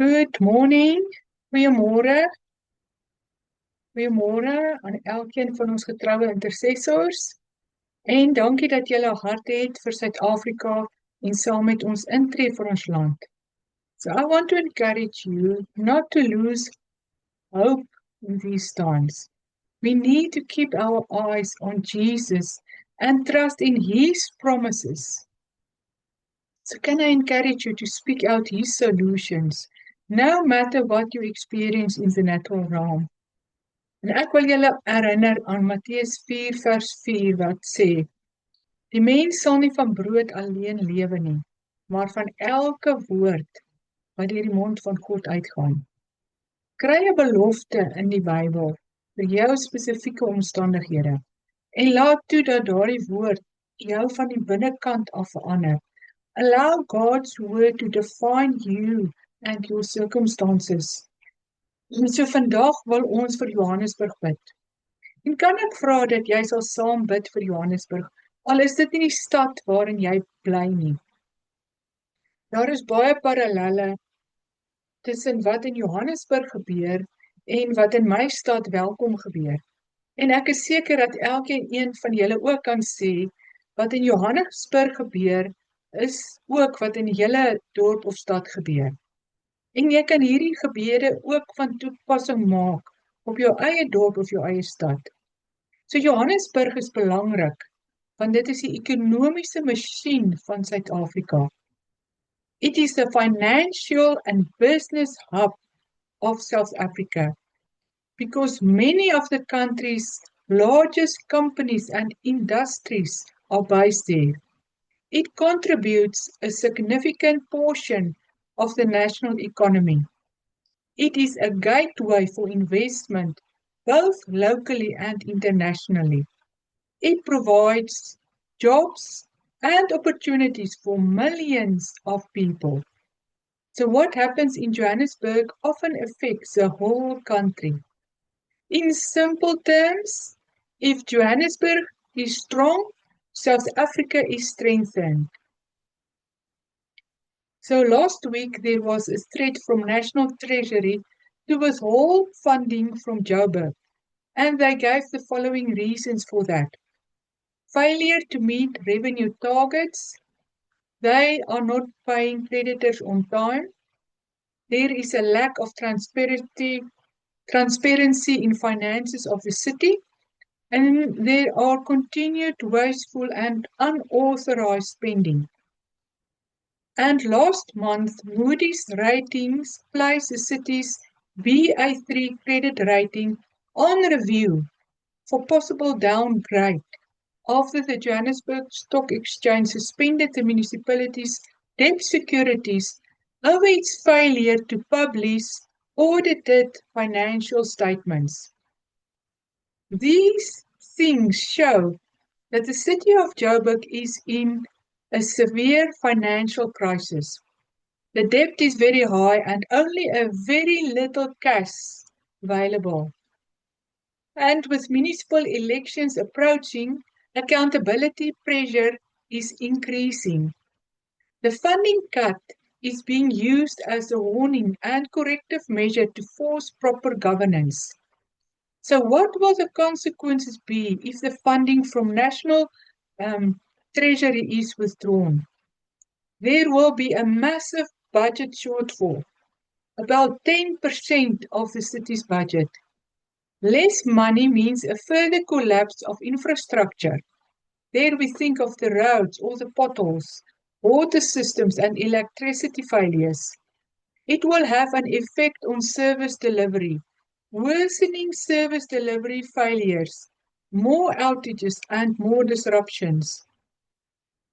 Good morning, goeiemôre, goeiemôre aan elkeen van ons getroue intercessors. En dankie dat julle 'n hart het vir Suid-Afrika en saam met ons intree vir ons land. So I want to encourage you not to lose hope in these times. We need to keep our eyes on Jesus and trust in His promises. So can I encourage you to speak out His solutions, no matter what you experience in the natural realm. En ek wil julle herinner aan Matteus 4 vers 4 wat sê, die mens sal nie van brood alleen lewe nie, maar van elke woord wat deur die mond van God uitgaan. Kry 'n belofte in die Bybel vir jou spesifieke omstandighede en laat toe dat daardie woord jou van die binnekant af verander. Allow God's word to define you and your circumstances. En so vandag wil ons vir Johannesburg bid. En kan ek vra dat jy sal saam bid vir Johannesburg, al is dit nie die stad waarin jy bly nie. Daar is baie parallelle tussen wat in Johannesburg gebeur en wat in my stad Welkom gebeur. En ek is seker dat elkeen van julle ook kan sê, wat in Johannesburg gebeur, is ook wat in julle dorp of stad gebeur. En jy kan hierdie gebeure ook van toepassing maak op jou eie dorp of jou eie stad. So Johannesburg is belangrik, want dit is die ekonomiese masjien van Suid-Afrika. It is the financial and business hub of South Africa, because many of the country's largest companies and industries are based there. It contributes a significant portion of the national economy. It is a gateway for investment, both locally and internationally. It provides jobs and opportunities for millions of people. So what happens in Johannesburg often affects the whole country. In simple terms, if Johannesburg is strong, South Africa is strengthened. So last week there was a threat from National Treasury to withhold funding from Joburg, and they gave the following reasons for that. Failure to meet revenue targets, they are not paying creditors on time, there is a lack of transparency in finances of the city, and there are continued wasteful and unauthorized spending. And last month, Moody's Ratings placed the city's Ba3 credit rating on review for possible downgrade after the Johannesburg Stock Exchange suspended the municipality's debt securities over its failure to publish audited financial statements. These things show that the city of Joburg is in a severe financial crisis. The debt is very high and only a very little cash available. And with municipal elections approaching, accountability pressure is increasing. The funding cut is being used as a warning and corrective measure to force proper governance. So what will the consequences be if the funding from National Treasury is withdrawn? There will be a massive budget shortfall, about 10% of the city's budget. Less money means a further collapse of infrastructure. There we think of the roads, all the potholes, water systems and electricity failures. It will have an effect on service delivery, worsening service delivery failures, more outages and more disruptions.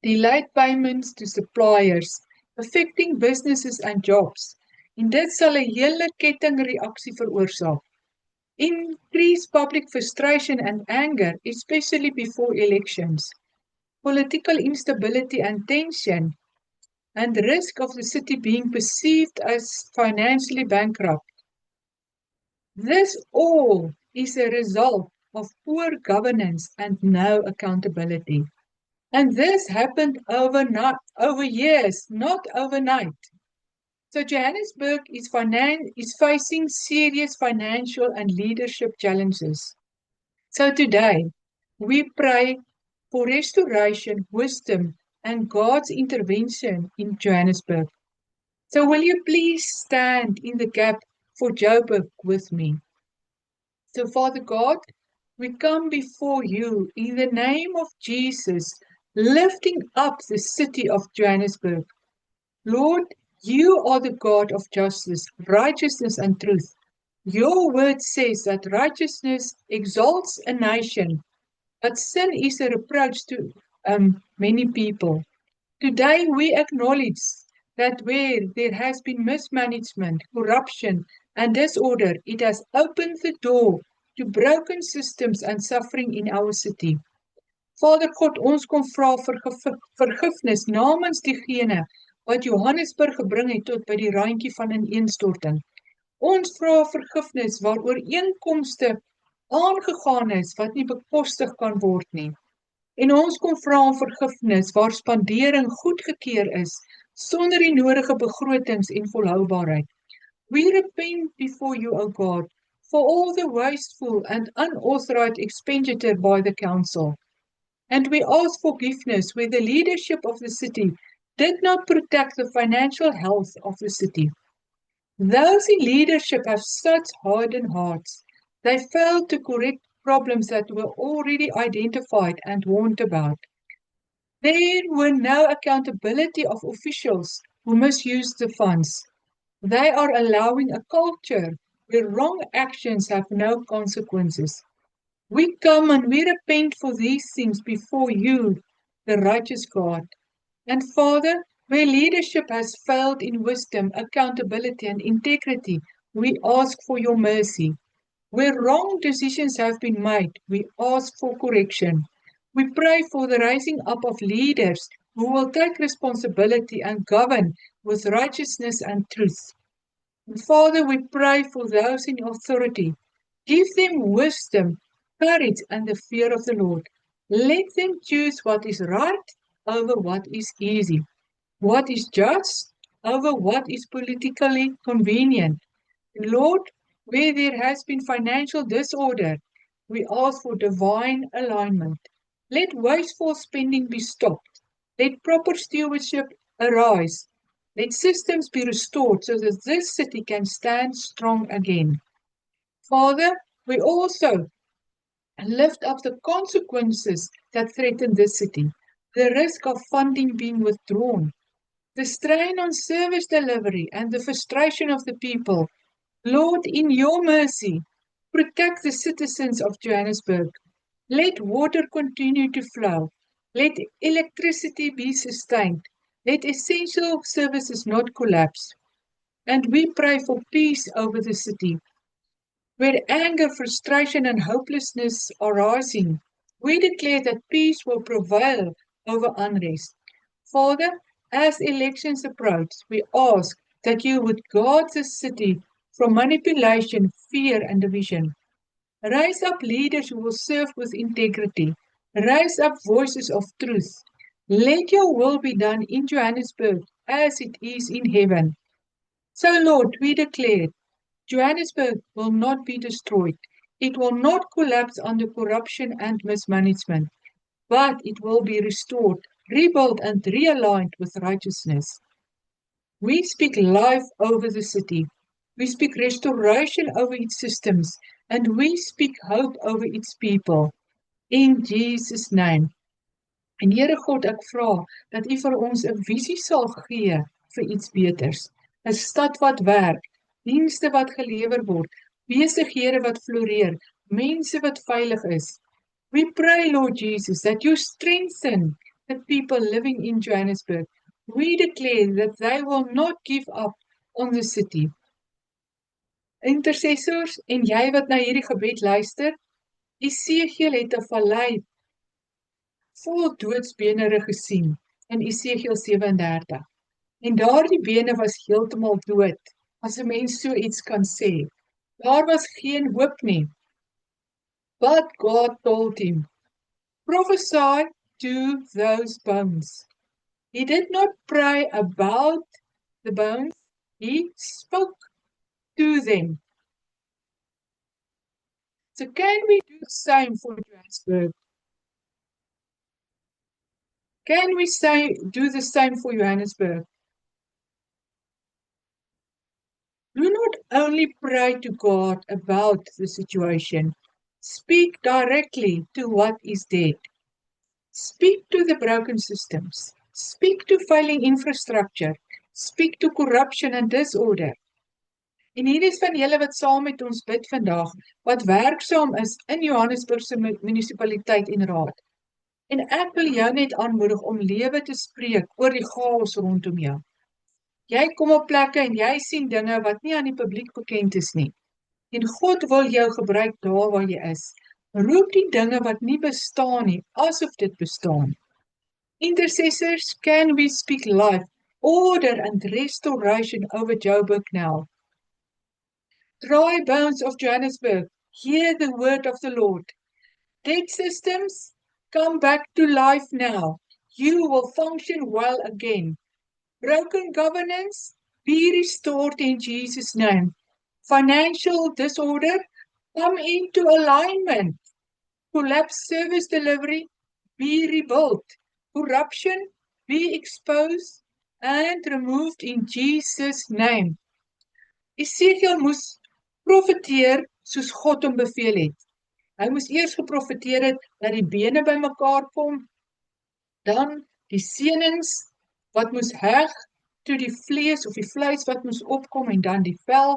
Delayed payments to suppliers, affecting businesses and jobs. En dit sal 'n hele kettingreaksie veroorsaak. Increased public frustration and anger, especially before elections. Political instability and tension, and the risk of the city being perceived as financially bankrupt. This all is a result of poor governance and no accountability. And this happened over years, not overnight. So Johannesburg is facing serious financial and leadership challenges. So today, we pray for restoration, wisdom, and God's intervention in Johannesburg. So will you please stand in the gap for Joburg with me? So Father God, we come before you in the name of Jesus, lifting up the city of Johannesburg. Lord, you are the God of justice, righteousness, and truth. Your word says that righteousness exalts a nation, but sin is a reproach to many people. Today we acknowledge that where there has been mismanagement, corruption, and disorder, it has opened the door to broken systems and suffering in our city. Vader God, ons kom vra vir vergifnis namens diegene wat Johannesburg gebring het tot by die randjie van ineenstorting. Ons vra vergifnis waar ooreenkomste aangegaan is wat nie bekostig kan word nie. En ons kom vra om vergifnis waar spandering goedgekeur is sonder die nodige begrotings en volhoubaarheid. We repent before you, O God, for all the wasteful and unauthorized expenditure by the council. And we ask forgiveness where the leadership of the city did not protect the financial health of the city. Those in leadership have such hardened hearts. They failed to correct problems that were already identified and warned about. There were no accountability of officials who misused the funds. They are allowing a culture where wrong actions have no consequences. We come and we repent for these things before you, the righteous God. And Father, where leadership has failed in wisdom, accountability, and integrity, we ask for your mercy. Where wrong decisions have been made, we ask for correction. We pray for the rising up of leaders who will take responsibility and govern with righteousness and truth. And Father, we pray for those in authority. Give them wisdom, courage, and the fear of the Lord. Let them choose what is right over what is easy, what is just over what is politically convenient. Lord, where there has been financial disorder, we ask for divine alignment. Let wasteful spending be stopped. Let proper stewardship arise. Let systems be restored so that this city can stand strong again. Father, we also lift up the consequences that threaten this city, the risk of funding being withdrawn, the strain on service delivery, and the frustration of the people. Lord, in your mercy, protect the citizens of Johannesburg. Let water continue to flow. Let electricity be sustained. Let essential services not collapse. And we pray for peace over the city. Where anger, frustration, and hopelessness are rising, we declare that peace will prevail over unrest. Father, as elections approach, we ask that you would guard the city from manipulation, fear, and division. Rise up leaders who will serve with integrity. Rise up voices of truth. Let your will be done in Johannesburg as it is in heaven. So, Lord, we declare Johannesburg will not be destroyed. It will not collapse under corruption and mismanagement, but it will be restored, rebuilt, and realigned with righteousness. We speak life over the city. We speak restoration over its systems, and we speak hope over its people. In Jesus' name. En Here God, ek vra dat U vir ons 'n visie sal gee vir iets beters. 'n Stad wat werk, dienste wat gelewer word, besighede wat floreer, mense wat veilig is. We pray, Lord Jesus, that you strengthen the people living in Johannesburg. We declare that they will not give up on the city. Intercessors en jy wat na hierdie gebed luister, Esegiel het 'n vallei vol doodsbene gesien in Esegiel 37. En daardie bene was heeltemal dood, as 'n mens so iets kan sê. Daar was geen hoop nie. But God told him, prophesy to those bones. He did not pray about the bones, He spoke to them. So can we do the same for Johannesburg? Can we do the same for Johannesburg? Do not only pray to God about the situation. Speak directly to what is dead. Speak to the broken systems. Speak to failing infrastructure. Speak to corruption and disorder. En hier is van julle wat saam met ons bid vandag, wat werksaam is in Johannesburgse munisipaliteit en raad. En ek wil jou net aanmoedig om lewe te spreek oor die chaos rondom jou. Jy kom op plekke en jy sien dinge wat nie aan die publiek bekend is nie. En God wil jou gebruik daar waar jy is. Roep die dinge wat nie bestaan nie, asof dit bestaan. Intercessors, can we speak life, order and restoration over Joburg now? Dry bones of Johannesburg, hear the word of the Lord. Dead systems, come back to life now. You will function well again. Broken governance, be restored in Jesus' name. Financial disorder, come into alignment. Collapsed service delivery, be rebuilt. Corruption, be exposed and removed in Jesus' name. Ezekiel moes profeteer soos God hom beveel het. Hy moes eers geprofeteer het dat die bene bymekaar kom, dan die seenings wat moes heg, toe die vlees of die vleis wat moes opkom en dan die vel.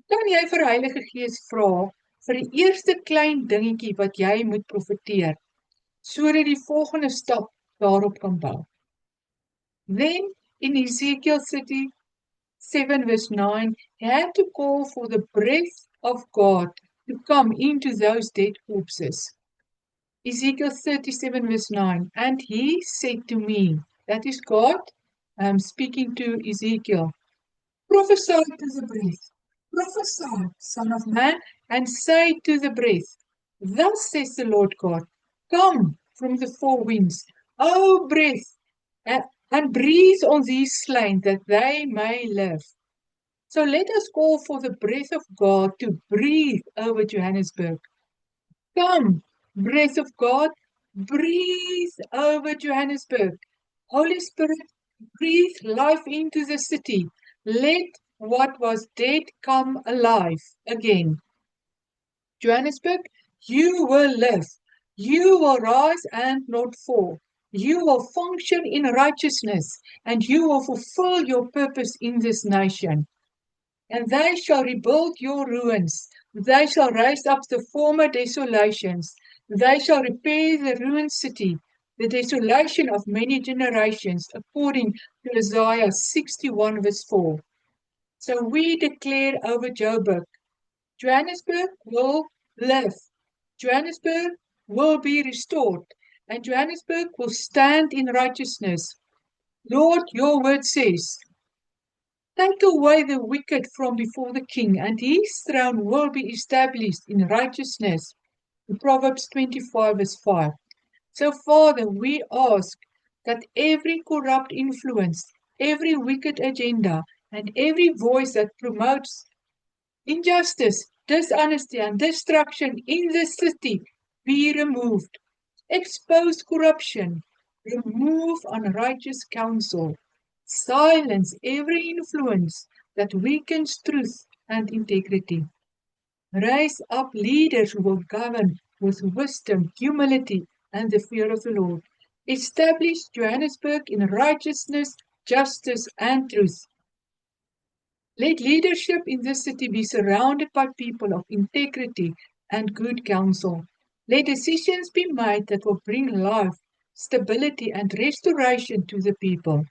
Dan jy vir Heilige Gees vra vir die eerste klein dingetjie wat jy moet profeteer, sodat die volgende stap daarop kan bou. Then in Ezekiel 37 verse 9, he had to call for the breath of God to come into those dead corpses. Ezekiel 37 verse 9, and he said to me, that is God speaking to Ezekiel, prophesy to the breath, prophesy, son of man, and say to the breath, thus says the Lord God, come from the four winds, O breath, and breathe on these slain that they may live. So let us call for the breath of God to breathe over Johannesburg. Come, breath of God, breathe over Johannesburg. Holy Spirit, breathe life into the city. Let what was dead come alive again. Johannesburg, you will live. You will rise and not fall. You will function in righteousness, and you will fulfill your purpose in this nation. And they shall rebuild your ruins. They shall raise up the former desolations. They shall repair the ruined city, the desolation of many generations, according to Isaiah 61 verse 4. So we declare over Joburg, Johannesburg will live. Johannesburg will be restored, and Johannesburg will stand in righteousness. Lord, your word says, take away the wicked from before the king, and his throne will be established in righteousness. In Proverbs 25 verse 5. So, Father, we ask that every corrupt influence, every wicked agenda, and every voice that promotes injustice, dishonesty, and destruction in the city be removed. Expose corruption, remove unrighteous counsel, silence every influence that weakens truth and integrity. Raise up leaders who will govern with wisdom, humility, and the fear of the Lord. Establish Johannesburg in righteousness, justice, and truth. Let leadership in this city be surrounded by people of integrity and good counsel. Let decisions be made that will bring life, stability, and restoration to the people.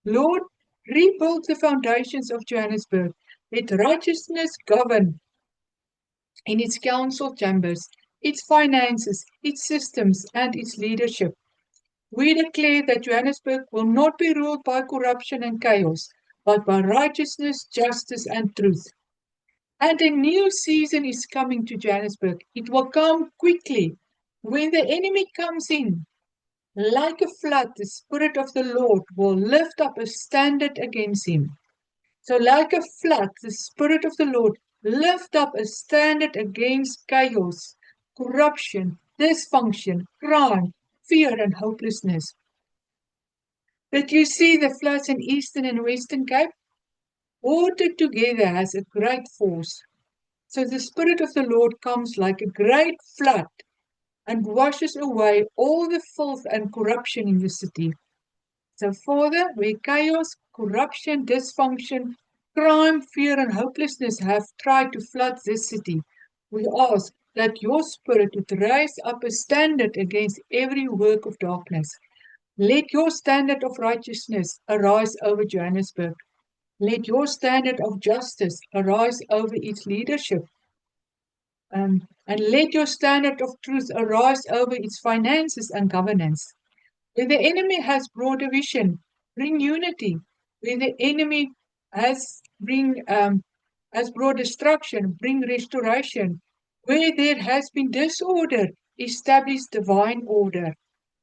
Lord, rebuild the foundations of Johannesburg. Let righteousness govern in its council chambers, its finances, its systems, and its leadership. We declare that Johannesburg will not be ruled by corruption and chaos, but by righteousness, justice, and truth. And a new season is coming to Johannesburg. It will come quickly. When the enemy comes in, like a flood, the Spirit of the Lord will lift up a standard against him. So like a flood, the Spirit of the Lord lift up a standard against chaos, corruption, dysfunction, crime, fear and hopelessness. Did you see the floods in Eastern and Western Cape? Water together has a great force. So the Spirit of the Lord comes like a great flood and washes away all the filth and corruption in the city. So, Father, where chaos, corruption, dysfunction, crime, fear, and hopelessness have tried to flood this city, we ask that your Spirit would raise up a standard against every work of darkness. Let your standard of righteousness arise over Johannesburg. Let your standard of justice arise over its leadership. And let your standard of truth arise over its finances and governance. Where the enemy has brought division, bring unity. Where the enemy has brought destruction, bring restoration. Where there has been disorder, establish divine order.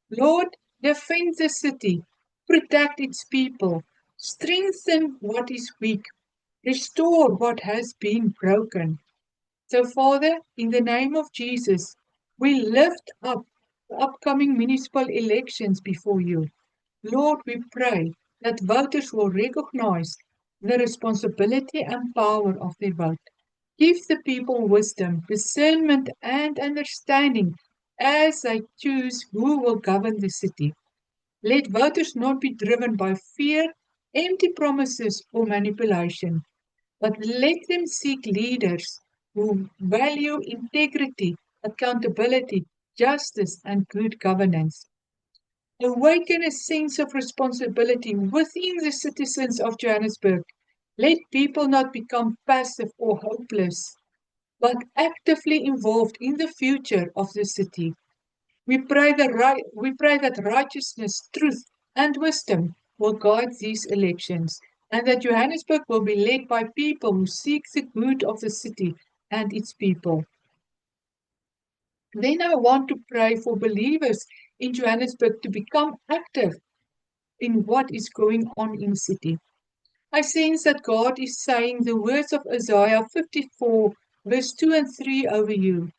Lord, defend the city, protect its people, strengthen what is weak, restore what has been broken. So, Father, in the name of Jesus, we lift up the upcoming municipal elections before you. Lord, we pray that voters will recognize the responsibility and power of their vote. Give the people wisdom, discernment, and understanding as they choose who will govern the city. Let voters not be driven by fear, empty promises, or manipulation, but let them seek leaders who value integrity, accountability, justice, and good governance. Awaken a sense of responsibility within the citizens of Johannesburg. Let people not become passive or hopeless, but actively involved in the future of the city. We pray that righteousness, truth, and wisdom will guide these elections, and that Johannesburg will be led by people who seek the good of the city and its people. Then I want to pray for believers in Johannesburg to become active in what is going on in the city. I sense that God is saying the words of Isaiah 54, verse 2 and 3 over you.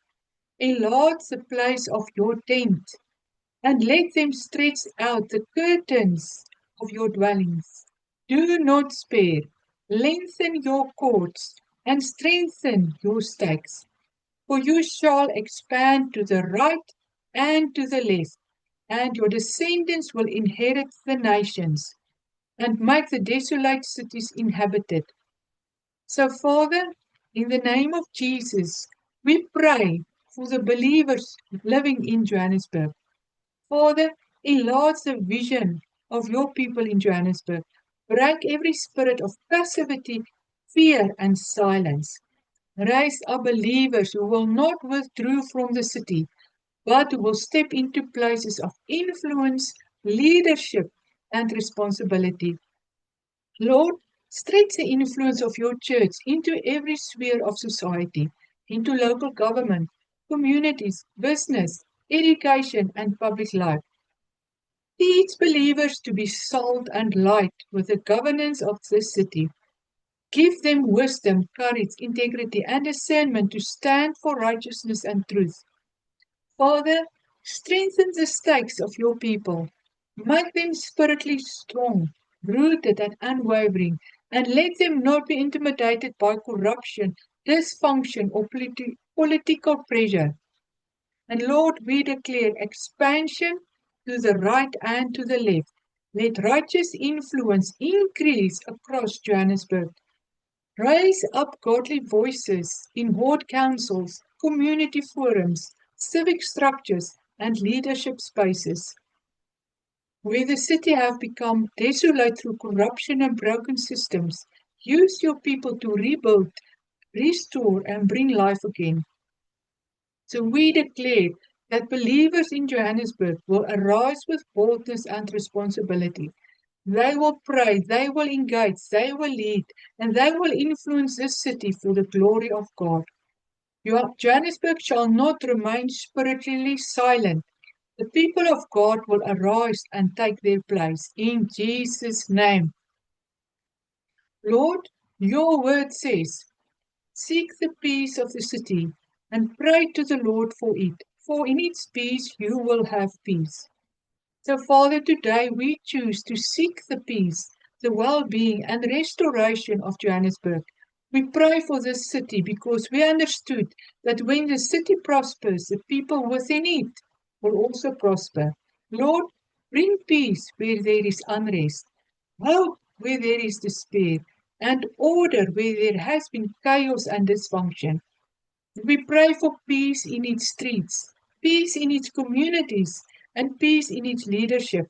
Enlarge the place of your tent, and let them stretch out the curtains of your dwellings. Do not spare. Lengthen your cords, and strengthen your stakes. For you shall expand to the right and to the left, and your descendants will inherit the nations, and make the desolate cities inhabited. So, Father, in the name of Jesus, we pray for the believers living in Johannesburg. Father, enlarge the vision of your people in Johannesburg. Break every spirit of passivity, fear, and silence. Raise up believers who will not withdraw from the city, but who will step into places of influence, leadership, and responsibility. Lord, stretch the influence of your church into every sphere of society, into local government, communities, business, education, and public life. Teach believers to be salt and light with the governance of this city. Give them wisdom, courage, integrity, and discernment to stand for righteousness and truth. Father, strengthen the stakes of your people. Make them spiritually strong, rooted and unwavering, and let them not be intimidated by corruption, dysfunction, or political pressure. And Lord, we declare expansion to the right and to the left. Let righteous influence increase across Johannesburg. Raise up godly voices in ward councils, community forums, civic structures, and leadership spaces. Where the city have become desolate through corruption and broken systems, use your people to rebuild, restore, and bring life again. So we declare that believers in Johannesburg will arise with boldness and responsibility. They will pray, they will engage, they will lead, and they will influence this city for the glory of God. Johannesburg shall not remain spiritually silent. The people of God will arise and take their place in Jesus' name. Lord, Your word says, seek the peace of the city and pray to the Lord for it, for in its peace you will have peace. So, Father, today we choose to seek the peace, the well-being and restoration of Johannesburg. We pray for this city because we understood that when the city prospers, the people within it will also prosper. Lord, bring peace where there is unrest, hope where there is despair, and order where there has been chaos and dysfunction. We pray for peace in its streets, peace in its communities, and peace in its leadership,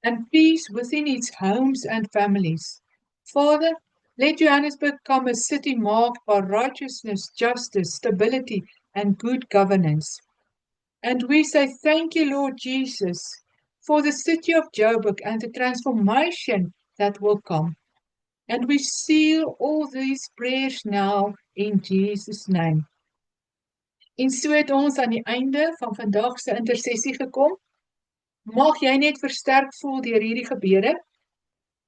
and peace within its homes and families. Father, let Johannesburg become a city marked by righteousness, justice, stability, and good governance. And we say thank you, Lord Jesus, for the city of Joburg and the transformation that will come. And we seal all these prayers now in Jesus' name. En so het ons aan die einde van vandag se intersessie gekom. Mag jy net versterk voel deur hierdie gebede.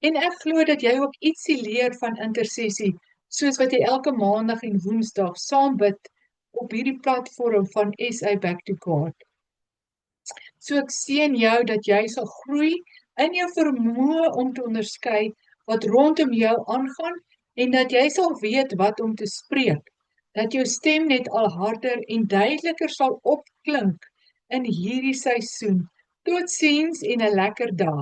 En ek glo dat jy ook ietsie leer van intersessie, soos wat jy elke maandag en woensdag saam bid op hierdie platform van SA Back to God. So ek seën jou dat jy sal groei in jou vermoë om te onderskei wat rondom jou aangaan en dat jy sal weet wat om te spreek. Dat jou stem net al harder en duideliker sal opklink in hierdie seisoen. Totsiens en 'n lekker dag.